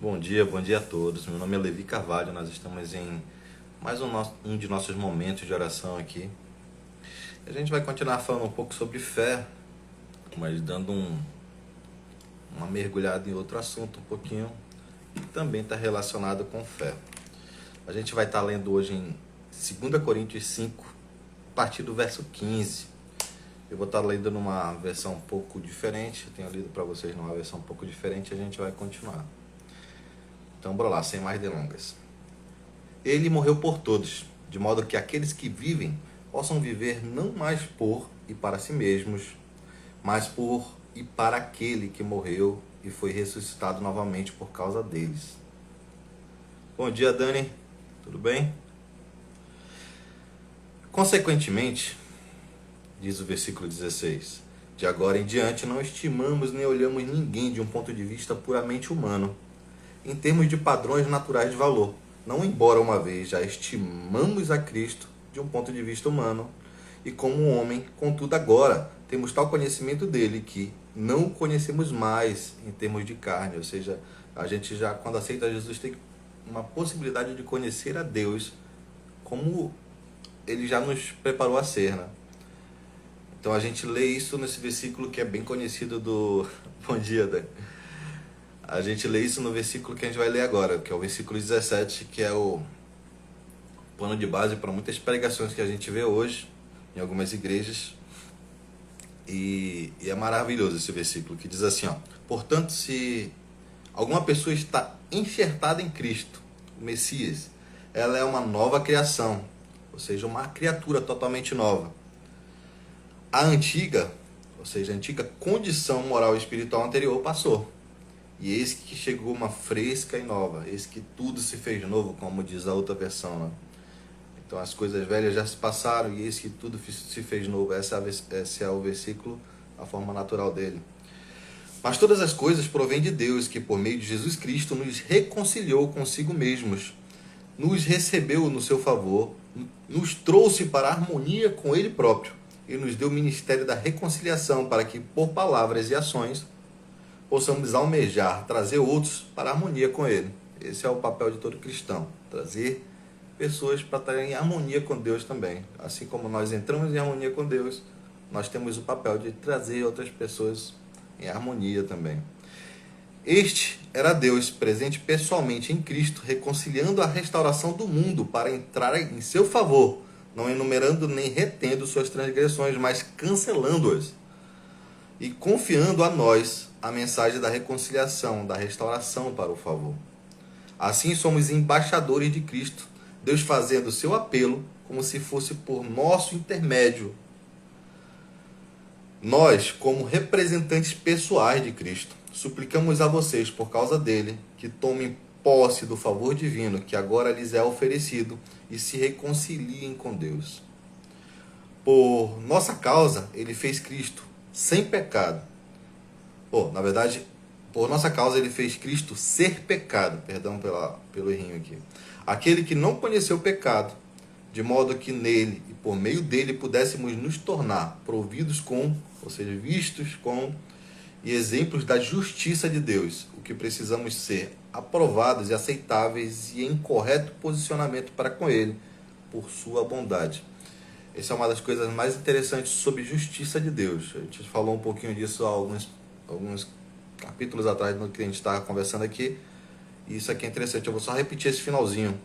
Bom dia a todos. Meu nome é Levi Carvalho. Nós estamos em mais um de nossos momentos de oração aqui. A gente vai continuar falando um pouco sobre fé, mas dando uma mergulhada em outro assunto um pouquinho, que também está relacionado com fé. A gente vai estar lendo hoje em 2 Coríntios 5, a partir do verso 15. Eu vou estar lendo numa versão um pouco diferente. Eu tenho lido para vocês numa versão um pouco diferente e a gente vai continuar. Então, bora lá, sem mais delongas. Ele morreu por todos, de modo que aqueles que vivem possam viver não mais por e para si mesmos, mas por e para aquele que morreu e foi ressuscitado novamente por causa deles. Bom dia, Dani. Tudo bem? Consequentemente, diz o versículo 16, de agora em diante não estimamos nem olhamos ninguém de um ponto de vista puramente humano, em termos de padrões naturais de valor. Não embora uma vez já estimamos a Cristo de um ponto de vista humano e como um homem, contudo agora temos tal conhecimento dele que não o conhecemos mais em termos de carne, ou seja, a gente já quando aceita Jesus tem uma possibilidade de conhecer a Deus como ele já nos preparou a ser, né? Então a gente lê isso nesse versículo que é bem conhecido do... Bom dia, Dani. A gente lê isso no versículo que a gente vai ler agora, que é o versículo 17, que é o pano de base para muitas pregações que a gente vê hoje em algumas igrejas. E é maravilhoso esse versículo, que diz assim, ó: portanto, se alguma pessoa está enxertada em Cristo, o Messias, ela é uma nova criação, ou seja, uma criatura totalmente nova. A antiga, ou seja, a antiga condição moral e espiritual anterior passou. E eis que chegou uma fresca e nova. Eis que tudo se fez novo, como diz a outra versão, né? Então as coisas velhas já se passaram e eis que tudo se fez novo. Esse é o versículo, a forma natural dele. Mas todas as coisas provêm de Deus, que por meio de Jesus Cristo nos reconciliou consigo mesmos, nos recebeu no seu favor, nos trouxe para a harmonia com Ele próprio e nos deu o ministério da reconciliação, para que por palavras e ações possamos almejar, trazer outros para a harmonia com Ele. Esse é o papel de todo cristão, trazer pessoas para estar em harmonia com Deus também. Assim como nós entramos em harmonia com Deus, nós temos o papel de trazer outras pessoas em harmonia também. Este era Deus presente pessoalmente em Cristo, reconciliando a restauração do mundo para entrar em seu favor, não enumerando nem retendo suas transgressões, mas cancelando-as e confiando a nós a mensagem da reconciliação, da restauração para o favor. Assim somos embaixadores de Cristo, Deus fazendo o seu apelo como se fosse por nosso intermédio. Nós, como representantes pessoais de Cristo, suplicamos a vocês, por causa dele, que tomem posse do favor divino que agora lhes é oferecido e se reconciliem com Deus. Por nossa causa, ele fez Cristo sem pecado. Na verdade, por nossa causa ele fez Cristo ser pecado. Perdão pelo errinho aqui. Aquele que não conheceu pecado, de modo que nele e por meio dele pudéssemos nos tornar providos com, ou seja, vistos com, e exemplos da justiça de Deus, o que precisamos ser aprovados e aceitáveis e em correto posicionamento para com ele, por sua bondade. Essa é uma das coisas mais interessantes sobre justiça de Deus. A gente falou um pouquinho disso há alguns capítulos atrás, no que a gente estava conversando aqui. E isso aqui é interessante. Eu vou só repetir esse finalzinho.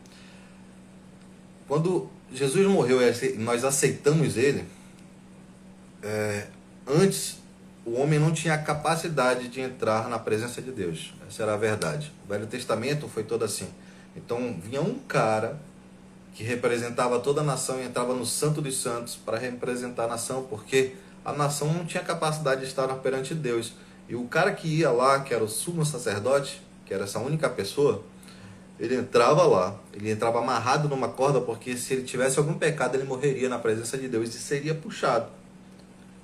Quando Jesus morreu e nós aceitamos ele, antes o homem não tinha a capacidade de entrar na presença de Deus. Essa era a verdade. O Velho Testamento foi todo assim. Então vinha um cara que representava toda a nação e entrava no Santo dos Santos para representar a nação, porque a nação não tinha capacidade de estar perante Deus. E o cara que ia lá, que era o sumo sacerdote, que era essa única pessoa, ele entrava lá, ele entrava amarrado numa corda, porque se ele tivesse algum pecado, ele morreria na presença de Deus e seria puxado.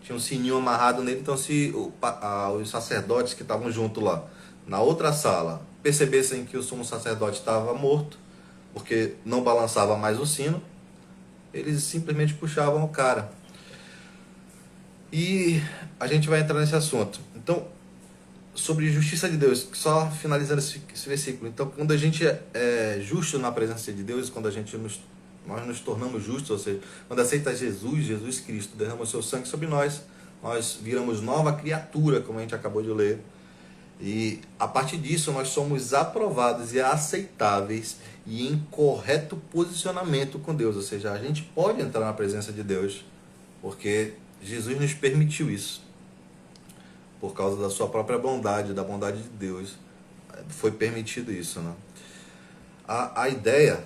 Tinha um sininho amarrado nele, então se os sacerdotes que estavam junto lá, na outra sala, percebessem que o sumo sacerdote estava morto, porque não balançava mais o sino, eles simplesmente puxavam o cara. E a gente vai entrar nesse assunto. Então, sobre justiça de Deus, só finalizando esse versículo. Então, quando a gente é justo na presença de Deus, quando nós nos tornamos justos, ou seja, quando aceita Jesus Cristo, derrama o seu sangue sobre nós viramos nova criatura, como a gente acabou de ler. E a partir disso nós somos aprovados e aceitáveis e em correto posicionamento com Deus. Ou seja, a gente pode entrar na presença de Deus, porque Jesus nos permitiu isso. Por causa da sua própria bondade, da bondade de Deus, foi permitido isso, né? A ideia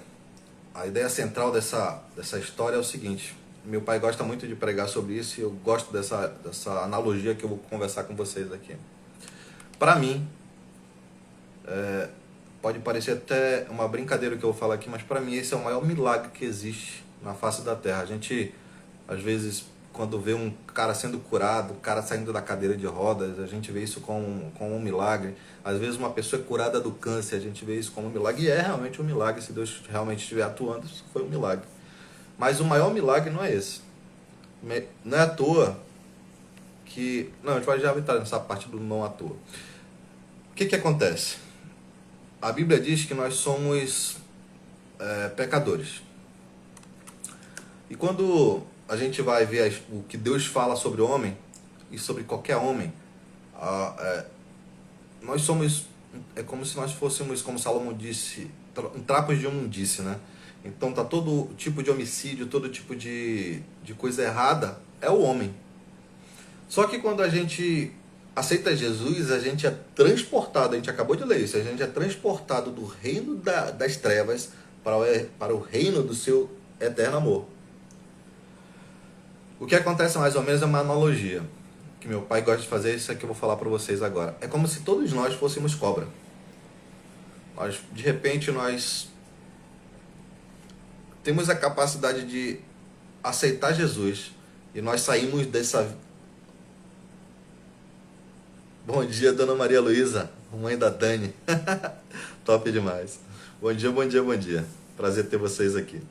central dessa história é o seguinte: meu pai gosta muito de pregar sobre isso e eu gosto dessa analogia que eu vou conversar com vocês aqui. Para mim, pode parecer até uma brincadeira que eu vou falar aqui, mas para mim esse é o maior milagre que existe na face da terra. A gente, às vezes, quando vê um cara sendo curado, um cara saindo da cadeira de rodas, a gente vê isso como um milagre. Às vezes uma pessoa é curada do câncer, a gente vê isso como um milagre, e é realmente um milagre. Se Deus realmente estiver atuando, isso foi um milagre. Mas o maior milagre não é esse. Não é à toa que... Não, a gente vai já entrar nessa parte do não à toa. O que acontece? A Bíblia diz que nós somos pecadores. E quando a gente vai ver o que Deus fala sobre o homem, e sobre qualquer homem, nós somos, é como se nós fôssemos, como Salomão disse, trapos de imundície, né? Então tá todo tipo de homicídio, todo tipo de coisa errada, é o homem. Só que quando a gente aceita Jesus, a gente é transportado, a gente acabou de ler isso, a gente é transportado do reino das trevas para o reino do seu eterno amor. O que acontece mais ou menos é uma analogia, que meu pai gosta de fazer, isso é que eu vou falar para vocês agora. É como se todos nós fôssemos cobra. De repente, nós temos a capacidade de aceitar Jesus e nós saímos dessa... Bom dia, Dona Maria Luísa, mãe da Dani. Top demais. Bom dia, bom dia, bom dia. Prazer ter vocês aqui.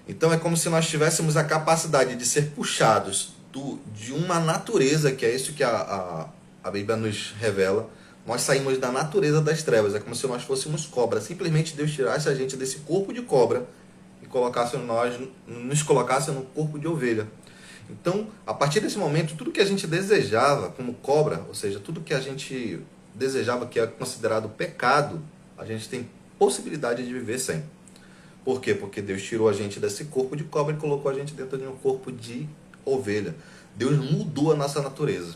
Então é como se nós tivéssemos a capacidade de ser puxados de uma natureza, que é isso que a Bíblia nos revela. Nós saímos da natureza das trevas, é como se nós fôssemos cobra. Simplesmente Deus tirasse a gente desse corpo de cobra e nos colocasse no corpo de ovelha. Então, a partir desse momento, tudo que a gente desejava como cobra, ou seja, tudo que a gente desejava que é considerado pecado, a gente tem possibilidade de viver sem. Por quê? Porque Deus tirou a gente desse corpo de cobra e colocou a gente dentro de um corpo de ovelha. Deus mudou a nossa natureza.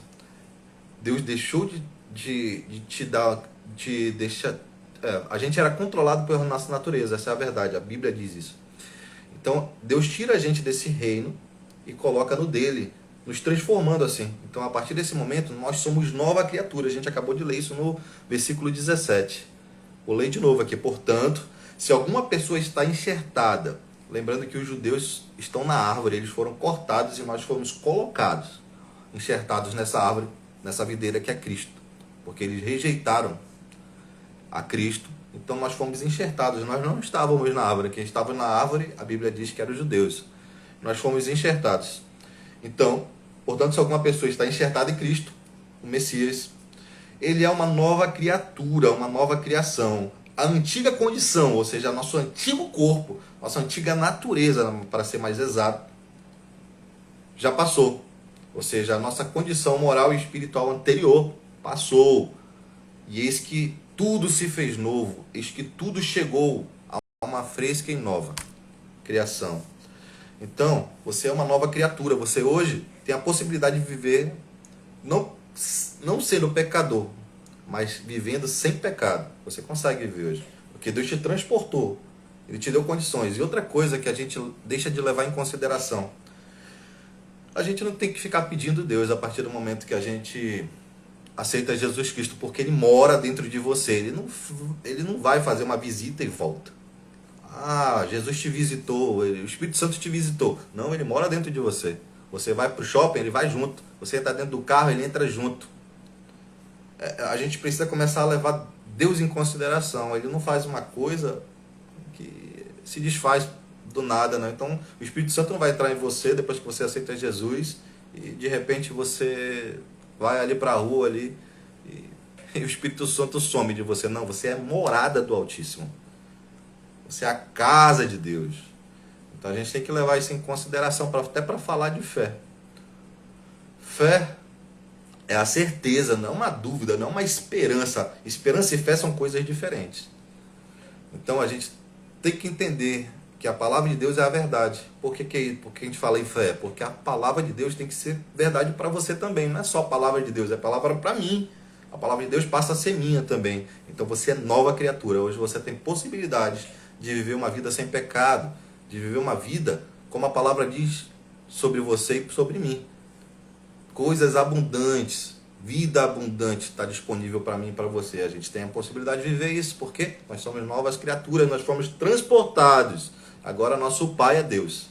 Deus deixou de te dar... a gente era controlado pela nossa natureza, essa é a verdade, a Bíblia diz isso. Então, Deus tira a gente desse reino e coloca no dele, nos transformando assim. Então, a partir desse momento, nós somos nova criatura. A gente acabou de ler isso no versículo 17. Vou ler de novo aqui. Portanto, se alguma pessoa está enxertada, lembrando que os judeus estão na árvore, eles foram cortados e nós fomos colocados, enxertados nessa árvore, nessa videira que é Cristo, porque eles rejeitaram a Cristo, então nós fomos enxertados, nós não estávamos na árvore, quem estava na árvore, a Bíblia diz que eram os judeus, nós fomos enxertados. Então, portanto, se alguma pessoa está enxertada em Cristo, o Messias, ele é uma nova criatura, uma nova criação. A antiga condição, ou seja, nosso antigo corpo, nossa antiga natureza, para ser mais exato, já passou. Ou seja, a nossa condição moral e espiritual anterior passou. E eis que tudo se fez novo, eis que tudo chegou a uma fresca e nova criação. Então, você é uma nova criatura. Você hoje tem a possibilidade de viver, não sendo pecador, mas vivendo sem pecado. Você consegue viver hoje, porque Deus te transportou, Ele te deu condições. E outra coisa que a gente deixa de levar em consideração, a gente não tem que ficar pedindo Deus a partir do momento que a gente aceita Jesus Cristo, porque Ele mora dentro de você. Ele não vai fazer uma visita e volta. Ah, Jesus te visitou, o Espírito Santo te visitou. Não, Ele mora dentro de você. Você vai para o shopping, Ele vai junto. Você está dentro do carro, Ele entra junto. A gente precisa começar a levar Deus em consideração. Ele não faz uma coisa que se desfaz do nada, não. Então, o Espírito Santo não vai entrar em você depois que você aceita Jesus e de repente você vai ali para a rua ali e e o Espírito Santo some de você. Não, você é morada do Altíssimo. Você é a casa de Deus. Então a gente tem que levar isso em consideração, até para falar de fé. Fé é a certeza, não é uma dúvida, não é uma esperança. Esperança e fé são coisas diferentes. Então a gente tem que entender que a palavra de Deus é a verdade. Por que a gente fala em fé? Porque a palavra de Deus tem que ser verdade para você também. Não é só a palavra de Deus, é a palavra para mim. A palavra de Deus passa a ser minha também. Então você é nova criatura. Hoje você tem possibilidades de viver uma vida sem pecado, de viver uma vida como a palavra diz sobre você e sobre mim. Coisas abundantes, vida abundante está disponível para mim e para você. A gente tem a possibilidade de viver isso, porque nós somos novas criaturas, nós fomos transportados. Agora nosso Pai é Deus.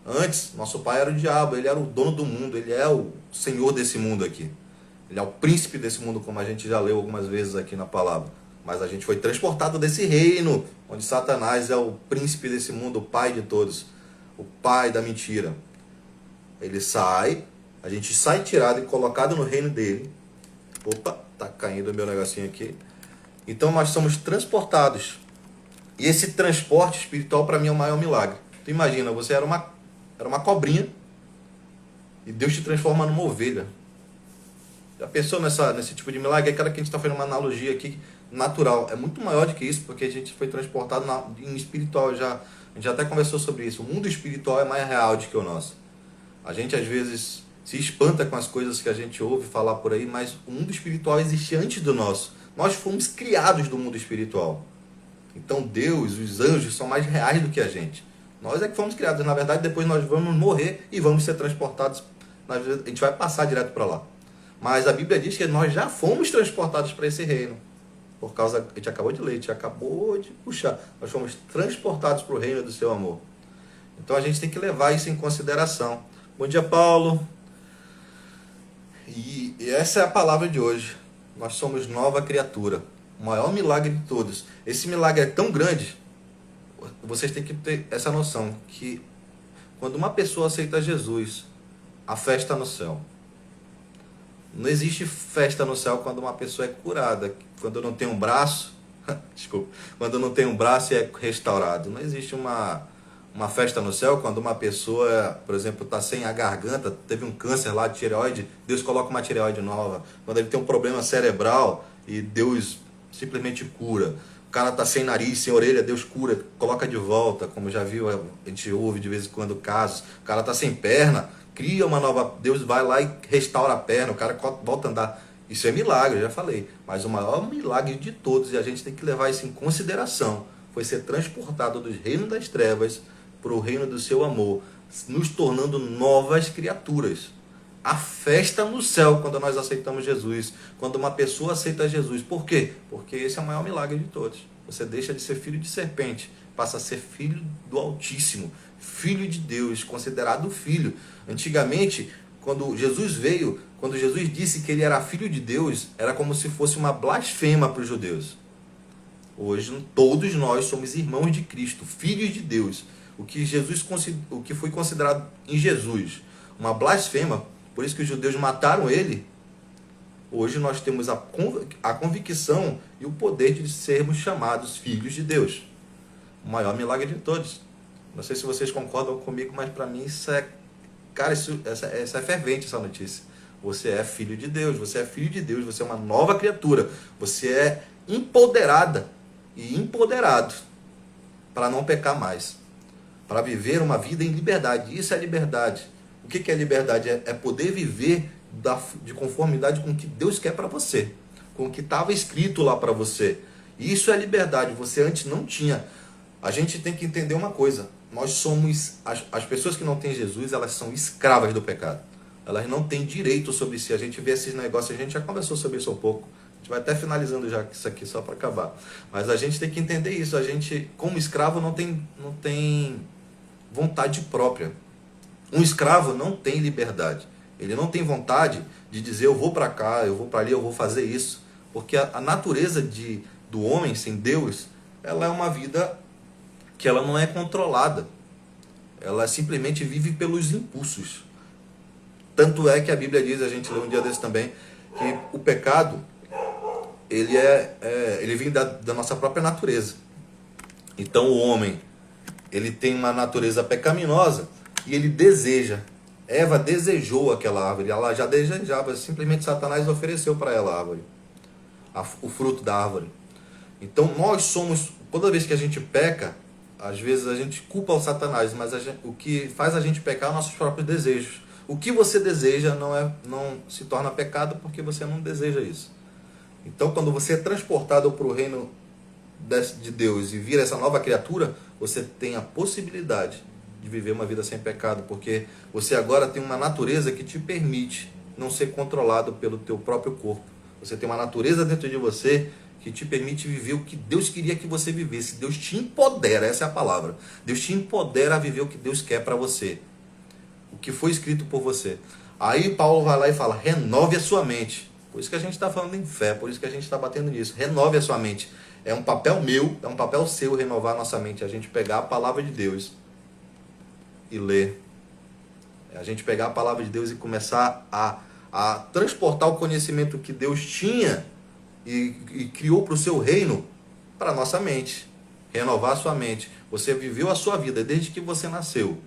Antes, nosso pai era o diabo, ele era o dono do mundo, ele é o senhor desse mundo aqui. Ele é o príncipe desse mundo, como a gente já leu algumas vezes aqui na palavra. Mas a gente foi transportado desse reino, onde Satanás é o príncipe desse mundo, o pai de todos, o pai da mentira. Ele sai, a gente sai tirado e colocado no reino dele. Opa, tá caindo o meu negocinho aqui. Então nós somos transportados. E esse transporte espiritual para mim é o maior milagre. Tu imagina, você era uma cobrinha e Deus te transforma numa ovelha. Já pensou nesse tipo de milagre? É aquela que a gente está fazendo uma analogia aqui natural. É muito maior do que isso, porque a gente foi transportado em espiritual. A gente já até conversou sobre isso. O mundo espiritual é mais real do que o nosso. A gente às vezes se espanta com as coisas que a gente ouve falar por aí, mas o mundo espiritual existe antes do nosso. Nós fomos criados do mundo espiritual. Então Deus, os anjos são mais reais do que a gente. Nós é que fomos criados. Na verdade, depois nós vamos morrer e vamos ser transportados. A gente vai passar direto para lá. Mas a Bíblia diz que nós já fomos transportados para esse reino. Por causa, a gente acabou de ler, a gente acabou de puxar. Nós fomos transportados para o reino do seu amor. Então a gente tem que levar isso em consideração. Bom dia, Paulo. E essa é a palavra de hoje. Nós somos nova criatura. O maior milagre de todos. Esse milagre é tão grande, vocês têm que ter essa noção, que quando uma pessoa aceita Jesus, a festa no céu. Não existe festa no céu quando uma pessoa é curada. Quando não tem um braço, desculpa, quando não tem um braço e é restaurado. Não existe uma festa no céu quando uma pessoa, por exemplo, está sem a garganta, teve um câncer lá de tireoide, Deus coloca uma tireoide nova. Quando ele tem um problema cerebral e Deus simplesmente cura. O cara está sem nariz, sem orelha, Deus cura, coloca de volta, como já viu, a gente ouve de vez em quando casos. O cara está sem perna, cria uma nova, Deus vai lá e restaura a perna, o cara volta a andar. Isso é milagre, eu já falei. Mas o maior milagre de todos, e a gente tem que levar isso em consideração, foi ser transportado do reino das trevas para o reino do seu amor, nos tornando novas criaturas. A festa no céu quando nós aceitamos Jesus, quando uma pessoa aceita Jesus. Por quê? Porque esse é o maior milagre de todos. Você deixa de ser filho de serpente, passa a ser filho do Altíssimo, filho de Deus, considerado filho. Antigamente, quando Jesus veio, quando Jesus disse que ele era filho de Deus, era como se fosse uma blasfema para os judeus. Hoje, todos nós somos irmãos de Cristo, filhos de Deus. O que foi considerado em Jesus uma blasfema, por isso que os judeus mataram ele, hoje nós temos a convicção e o poder de sermos chamados filhos de Deus. O maior milagre de todos. Não sei se vocês concordam comigo, mas para mim isso é... Cara, isso é fervente, essa notícia. Você é filho de Deus, você é filho de Deus, você é uma nova criatura. Você é empoderada e empoderado para não pecar mais. Para viver uma vida em liberdade. Isso é liberdade. O que é liberdade? É poder viver de conformidade com o que Deus quer para você, com o que estava escrito lá para você. Isso é liberdade. Você antes não tinha. A gente tem que entender uma coisa. Nós somos... As pessoas que não têm Jesus, elas são escravas do pecado. Elas não têm direito sobre si. A gente vê esses negócios, a gente já conversou sobre isso um pouco. A gente vai até finalizando já isso aqui, só para acabar. Mas a gente tem que entender isso. A gente, como escravo, não tem vontade própria. Um escravo não tem liberdade. Ele não tem vontade de dizer eu vou para cá, eu vou para ali, eu vou fazer isso. Porque a natureza do homem sem Deus, ela é uma vida que ela não é controlada. Ela simplesmente vive pelos impulsos. Tanto é que a Bíblia diz, a gente leu um dia desse também, que o pecado, ele vem da nossa própria natureza. Então o homem, ele tem uma natureza pecaminosa e ele deseja. Eva desejou aquela árvore, ela já desejava, simplesmente Satanás ofereceu para ela a árvore, o fruto da árvore. Então nós somos, toda vez que a gente peca, às vezes a gente culpa o Satanás, mas o que faz a gente pecar é nossos próprios desejos. O que você deseja não se torna pecado porque você não deseja isso. Então quando você é transportado para o reino de Deus e vira essa nova criatura, você tem a possibilidade de viver uma vida sem pecado, porque você agora tem uma natureza que te permite não ser controlado pelo teu próprio corpo. Você tem uma natureza dentro de você que te permite viver o que Deus queria que você vivesse. Deus te empodera, essa é a palavra. Deus te empodera a viver o que Deus quer para você, o que foi escrito por você. Aí Paulo vai lá e fala, renove a sua mente. Por isso que a gente está falando em fé, por isso que a gente está batendo nisso. Renove a sua mente. É um papel meu, é um papel seu renovar a nossa mente. A gente pegar a palavra de Deus e ler. É a gente pegar a palavra de Deus e começar a transportar o conhecimento que Deus tinha e criou para o seu reino para a nossa mente. Renovar a sua mente. Você viveu a sua vida desde que você nasceu,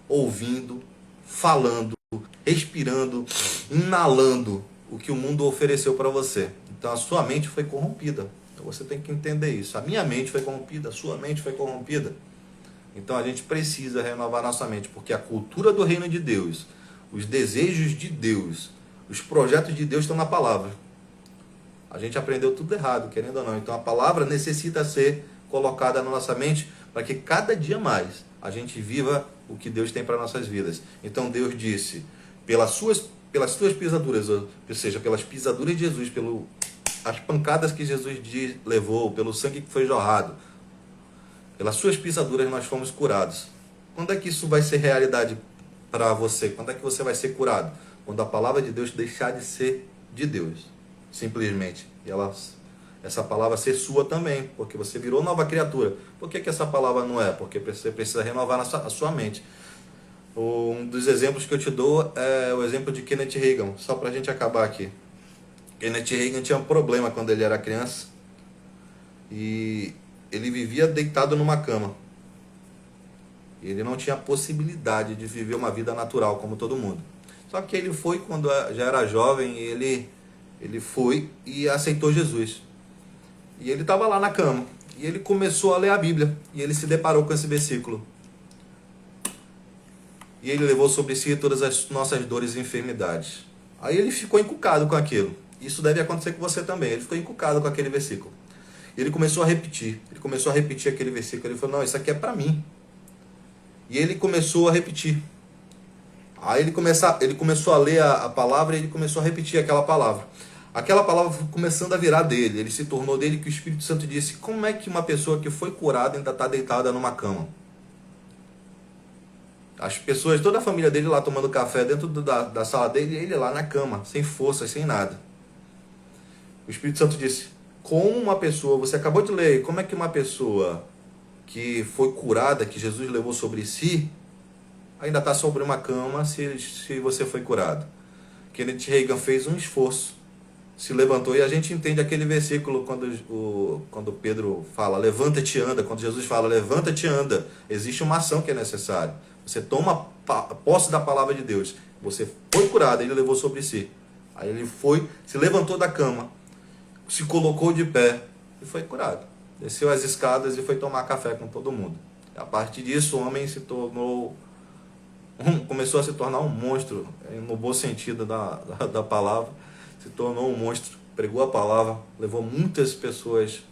ouvindo, falando, respirando, inalando o que o mundo ofereceu para você. Então a sua mente foi corrompida. Então você tem que entender isso. A minha mente foi corrompida, a sua mente foi corrompida. Então a gente precisa renovar nossa mente, porque a cultura do reino de Deus, os desejos de Deus, os projetos de Deus estão na palavra. A gente aprendeu tudo errado, querendo ou não. Então a palavra necessita ser colocada na nossa mente para que cada dia mais a gente viva o que Deus tem para nossas vidas. Então Deus disse, pelas suas pisaduras, ou seja, pelas pisaduras de Jesus, as pancadas que Jesus levou, pelo sangue que foi jorrado, pelas suas pisaduras nós fomos curados. Quando é que isso vai ser realidade para você? Quando é que você vai ser curado? Quando a palavra de Deus deixar de ser de Deus, simplesmente. E essa palavra ser sua também, porque você virou nova criatura. Por que essa palavra não é? Porque você precisa renovar a sua mente. Um dos exemplos que eu te dou é o exemplo de Kenneth Hagin, só para a gente acabar aqui. Kenneth Hagin tinha um problema quando ele era criança e ele vivia deitado numa cama. Ele não tinha a possibilidade de viver uma vida natural como todo mundo. Só que ele foi, quando já era jovem, ele foi e aceitou Jesus. E ele estava lá na cama. E ele começou a ler a Bíblia. E ele se deparou com esse versículo. E ele levou sobre si todas as nossas dores e enfermidades. Aí ele ficou encucado com aquilo. Isso deve acontecer com você também. Ele ficou encucado com aquele versículo. E ele começou a repetir. Ele começou a repetir aquele versículo. Ele falou, não, isso aqui é para mim. E ele começou a repetir. Aí ele começou a ler a palavra e ele começou a repetir aquela palavra. Aquela palavra foi começando a virar dele. Ele se tornou dele, que o Espírito Santo disse, como é que uma pessoa que foi curada ainda está deitada numa cama? As pessoas, toda a família dele lá tomando café dentro da sala dele, e ele lá na cama, sem forças, sem nada. O Espírito Santo disse, como uma pessoa, você acabou de ler, como é que uma pessoa que foi curada, que Jesus levou sobre si, ainda está sobre uma cama se você foi curado? Kenneth Hagin fez um esforço, se levantou, e a gente entende aquele versículo quando Pedro fala, levanta-te e anda, quando Jesus fala, levanta-te e anda, existe uma ação que é necessária. Você toma posse da palavra de Deus, você foi curado, ele levou sobre si. Aí ele foi, se levantou da cama, se colocou de pé e foi curado. Desceu as escadas e foi tomar café com todo mundo. A partir disso, o homem começou a se tornar um monstro, no bom sentido da palavra. Se tornou um monstro, pregou a palavra, levou muitas pessoas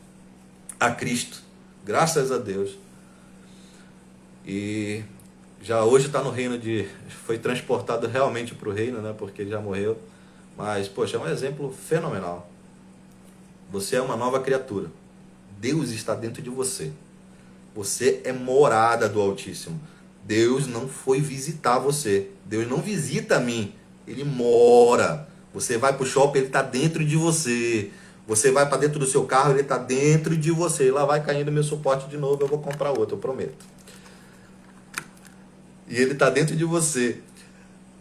a Cristo, graças a Deus. E já hoje está no reino foi transportado realmente para o reino, né? Porque ele já morreu. Mas, poxa, é um exemplo fenomenal. Você é uma nova criatura. Deus está dentro de você. Você é morada do Altíssimo. Deus não foi visitar você. Deus não visita a mim. Ele mora. Você vai para o shopping, ele está dentro de você. Você vai para dentro do seu carro, ele está dentro de você. Lá vai caindo meu suporte de novo, eu vou comprar outro, eu prometo. E ele está dentro de você.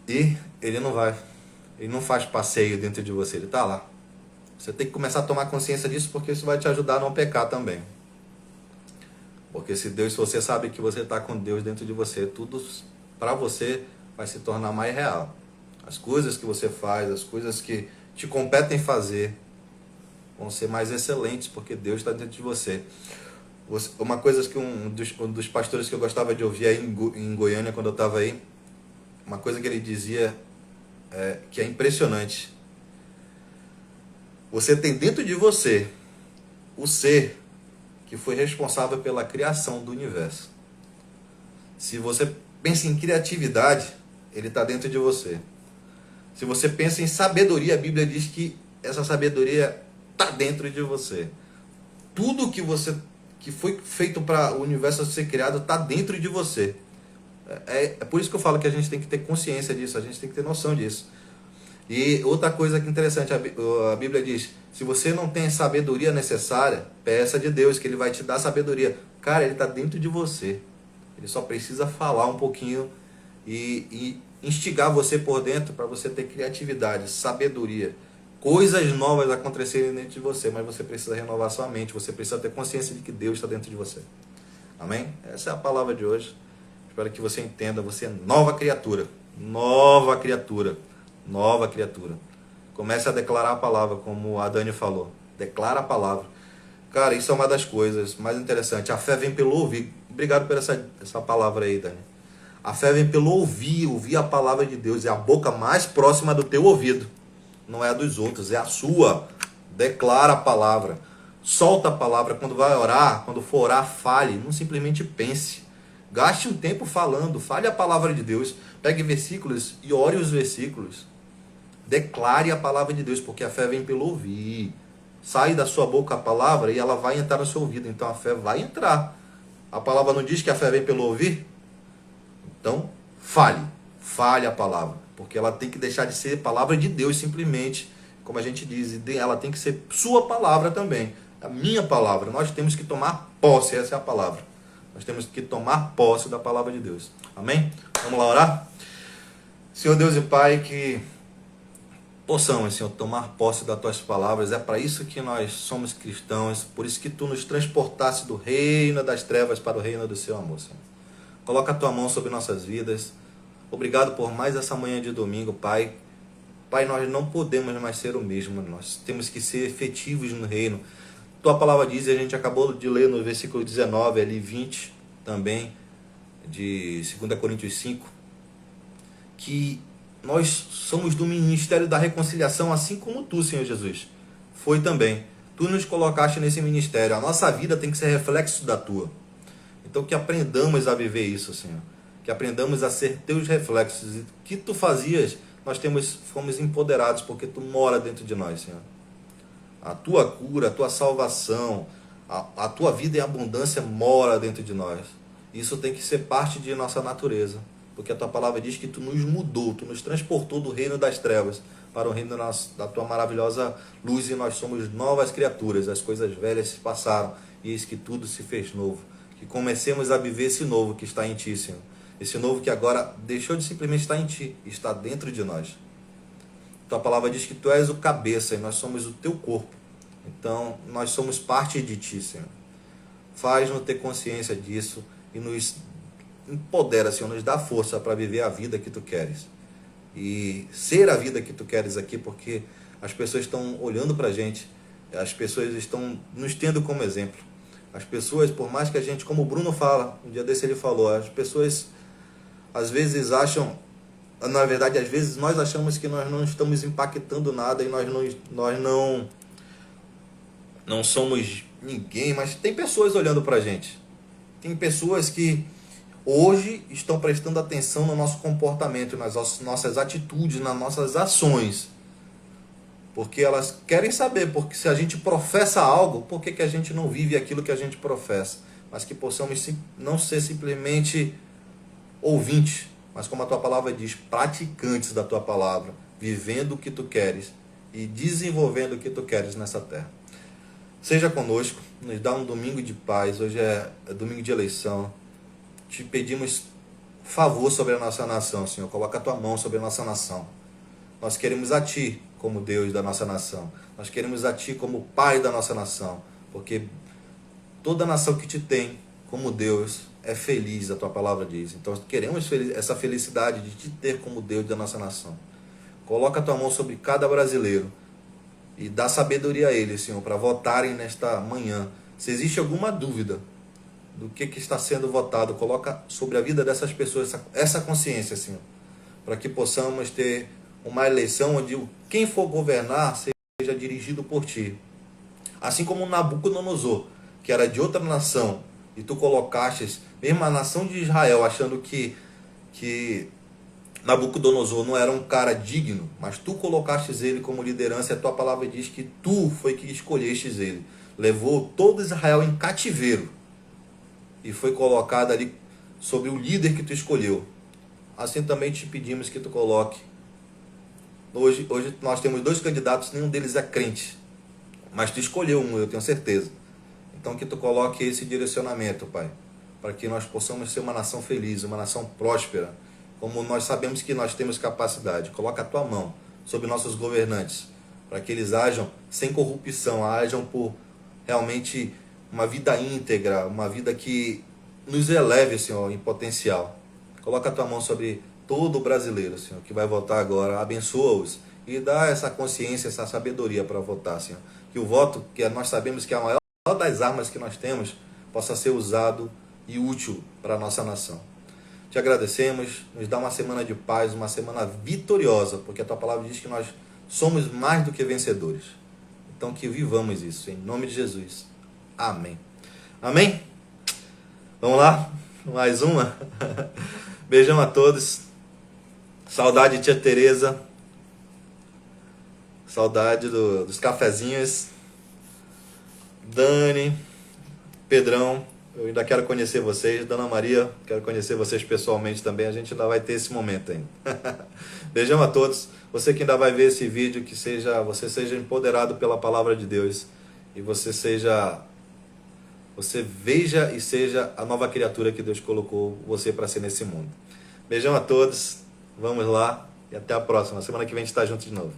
E ele não faz passeio dentro de você, ele está lá. Você tem que começar a tomar consciência disso, porque isso vai te ajudar a não pecar também. Porque se você sabe que você está com Deus dentro de você, tudo para você vai se tornar mais real. As coisas que você faz, as coisas que te competem fazer, vão ser mais excelentes, porque Deus está dentro de você. Uma coisa que um dos pastores que eu gostava de ouvir aí em Goiânia, quando eu estava aí, uma coisa que ele dizia que é impressionante. Você tem dentro de você o ser que foi responsável pela criação do universo. Se você pensa em criatividade, ele está dentro de você. Se você pensa em sabedoria, a Bíblia diz que essa sabedoria está dentro de você. Tudo que foi feito para o universo ser criado está dentro de você. É por isso que eu falo que a gente tem que ter consciência disso, a gente tem que ter noção disso. E outra coisa que é interessante, a Bíblia diz, se você não tem a sabedoria necessária, peça de Deus que Ele vai te dar sabedoria. Cara, Ele está dentro de você. Ele só precisa falar um pouquinho e instigar você por dentro para você ter criatividade, sabedoria. Coisas novas acontecerem dentro de você, mas você precisa renovar sua mente, você precisa ter consciência de que Deus está dentro de você. Amém? Essa é a palavra de hoje. Espero que você entenda, você é nova criatura. Nova criatura. Nova criatura. Comece a declarar a palavra, como a Dani falou. Declara a palavra. Cara, isso é uma das coisas mais interessantes. A fé vem pelo ouvir. Obrigado por essa palavra aí, Dani. A fé vem pelo ouvir a palavra de Deus. É a boca mais próxima do teu ouvido. Não é a dos outros, é a sua. Declara a palavra. Solta a palavra. Quando vai orar, quando for orar, fale. Não simplesmente pense. Gaste um tempo falando. Fale a palavra de Deus. Pegue versículos e ore os versículos. Declare a palavra de Deus, porque a fé vem pelo ouvir. Sai da sua boca a palavra e ela vai entrar no seu ouvido. Então a fé vai entrar. A palavra não diz que a fé vem pelo ouvir? Então, fale. Fale a palavra. Porque ela tem que deixar de ser palavra de Deus simplesmente, como a gente diz. Ela tem que ser sua palavra também. A minha palavra. Nós temos que tomar posse. Essa é a palavra. Nós temos que tomar posse da palavra de Deus. Amém? Vamos lá orar? Senhor Deus e Pai, que possamos, Senhor, tomar posse das Tuas palavras. É para isso que nós somos cristãos. Por isso que Tu nos transportaste do reino das trevas para o reino do Seu amor, Senhor. Coloca a Tua mão sobre nossas vidas. Obrigado por mais essa manhã de domingo, Pai. Pai, nós não podemos mais ser o mesmo. Nós temos que ser efetivos no reino. Tua palavra diz, e a gente acabou de ler no versículo 19, ali 20, também, de 2 Coríntios 5, que nós somos do ministério da reconciliação, assim como Tu, Senhor Jesus, foi também. Tu nos colocaste nesse ministério. A nossa vida tem que ser reflexo da Tua. Então que aprendamos a viver isso, Senhor. Que aprendamos a ser Teus reflexos. E o que Tu fazias, nós fomos empoderados, porque Tu mora dentro de nós, Senhor. A Tua cura, a Tua salvação, a Tua vida em abundância mora dentro de nós. Isso tem que ser parte de nossa natureza. Porque a Tua palavra diz que Tu nos mudou, Tu nos transportou do reino das trevas para o reino da Tua maravilhosa luz, e nós somos novas criaturas. As coisas velhas se passaram e eis que tudo se fez novo. Que comecemos a viver esse novo que está em Ti, Senhor. Esse novo que agora deixou de simplesmente estar em Ti, está dentro de nós. Tua palavra diz que Tu és o cabeça e nós somos o Teu corpo. Então, nós somos parte de Ti, Senhor. Faz-nos ter consciência disso e nos empodera, Senhor, nos dá força para viver a vida que Tu queres. E ser a vida que Tu queres aqui, porque as pessoas estão olhando para a gente, as pessoas estão nos tendo como exemplo. As pessoas, por mais que a gente, como o Bruno fala, um dia desse ele falou, as pessoas às vezes acham, na verdade, às vezes nós achamos que nós não estamos impactando nada e nós não somos ninguém, mas tem pessoas olhando para a gente. Tem pessoas que hoje estão prestando atenção no nosso comportamento, nas nossas atitudes, nas nossas ações. Porque elas querem saber, porque se a gente professa algo, por que a gente não vive aquilo que a gente professa? Mas que possamos não ser simplesmente ouvintes, mas como a Tua palavra diz, praticantes da Tua palavra, vivendo o que Tu queres e desenvolvendo o que Tu queres nessa terra. Seja conosco, nos dá um domingo de paz. Hoje é domingo de eleição. Te pedimos favor sobre a nossa nação, Senhor. Coloca a Tua mão sobre a nossa nação. Nós queremos a Ti, como Deus da nossa nação. Nós queremos a Ti como Pai da nossa nação, porque toda nação que Te tem como Deus é feliz, a Tua palavra diz. Então queremos essa felicidade de Te ter como Deus da nossa nação. Coloca a Tua mão sobre cada brasileiro e dá sabedoria a eles, Senhor, para votarem nesta manhã. Se existe alguma dúvida do que está sendo votado, coloca sobre a vida dessas pessoas essa consciência, Senhor, para que possamos ter uma eleição onde quem for governar seja dirigido por Ti. Assim como Nabucodonosor, que era de outra nação, e Tu colocastes, mesmo a nação de Israel, achando que Nabucodonosor não era um cara digno, mas Tu colocastes ele como liderança, e a Tua palavra diz que Tu foi que escolhestes ele. Levou todo Israel em cativeiro e foi colocado ali sobre o líder que Tu escolheu. Assim também Te pedimos que Tu coloque. Hoje nós temos 2 candidatos, nenhum deles é crente, mas Tu escolheu um, eu tenho certeza. Então que Tu coloque esse direcionamento, Pai, para que nós possamos ser uma nação feliz, uma nação próspera, como nós sabemos que nós temos capacidade. Coloca a Tua mão sobre nossos governantes, para que eles ajam sem corrupção, ajam por realmente uma vida íntegra, uma vida que nos eleve, Senhor, em potencial. Coloca a Tua mão sobre todo brasileiro, Senhor, que vai votar agora. Abençoa-os e dá essa consciência, essa sabedoria para votar, Senhor. Que o voto, que nós sabemos que é a maior das armas que nós temos, possa ser usado e útil para a nossa nação. Te agradecemos, nos dá uma semana de paz, uma semana vitoriosa, porque a Tua palavra diz que nós somos mais do que vencedores. Então que vivamos isso, em nome de Jesus. Amém. Amém? Vamos lá? Mais uma? Beijão a todos. Saudade de Tia Tereza. Saudade dos cafezinhos. Dani, Pedrão, eu ainda quero conhecer vocês. Dona Maria, quero conhecer vocês pessoalmente também. A gente ainda vai ter esse momento ainda. Beijão a todos. Você que ainda vai ver esse vídeo, que você seja empoderado pela palavra de Deus. E você veja e seja a nova criatura que Deus colocou você para ser nesse mundo. Beijão a todos. Vamos lá. E até a próxima. Semana que vem a gente está junto de novo.